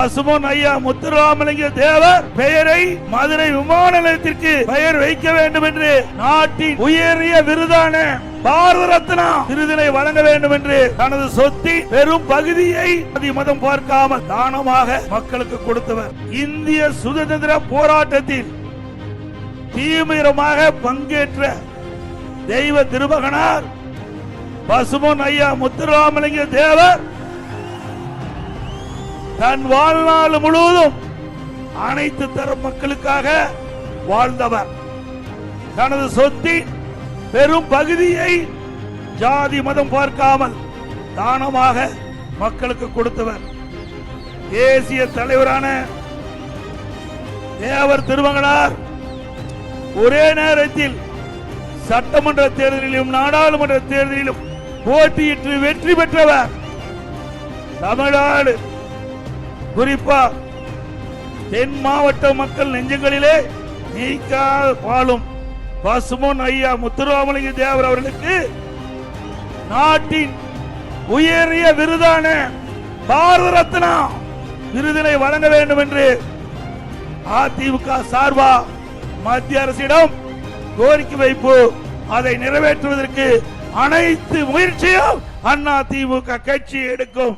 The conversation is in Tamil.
பசும்பொன் ஐயா முத்துராமலிங்க தேவர் பெயரை மதுரை விமான நிலையத்திற்கு பெயர் வைக்க வேண்டும் என்று நாட்டின் உயரிய விருதான பாரத ரத்னா விருதினை வழங்க வேண்டும் என்று தனது சொத்தின் பெரும் பகுதியை மதம் பார்க்காமல் தானமாக மக்களுக்கு கொடுத்தவர். இந்திய சுதந்திர போராட்டத்தில் தீவிரமாக பங்கேற்ற தெய்வ திருமகனார் பசும்பொன் ஐயா முத்துராமலிங்க தேவர் தன் வாழ்நாள் முழுவதும் அனைத்து தரப்பு மக்களுக்காக வாழ்ந்தவர். தனது சொத்தின் பெரும் பகுதியை ஜாதி மதம் பார்க்காமல் தானமாக மக்களுக்கு கொடுத்தவர். தேசிய தலைவரான தேவர் திருமகனார் ஒரே நேரத்தில் சட்டமன்ற தேர்தலிலும் நாடாளுமன்ற தேர்தலிலும் போட்டியிட்டு வெற்றி பெற்றவர். தமிழ்நாடு குறிப்பா தென் மாவட்ட மக்கள் நெஞ்சங்களிலே நீக்கால் வாழும் பசும்பொன் ஐயா முத்துராமலிங்க தேவர் அவர்களுக்கு நாட்டின் உயரிய விருதான பாரத ரத்னா விருதினை வழங்க வேண்டும் என்று அதிமுக சார்பா மத்திய அரசிடம் கோரிக்கை வைப்பு. அதை நிறைவேற்றுவதற்கு அனைத்து முயற்சியும் அதிமுக கட்சி எடுக்கும்.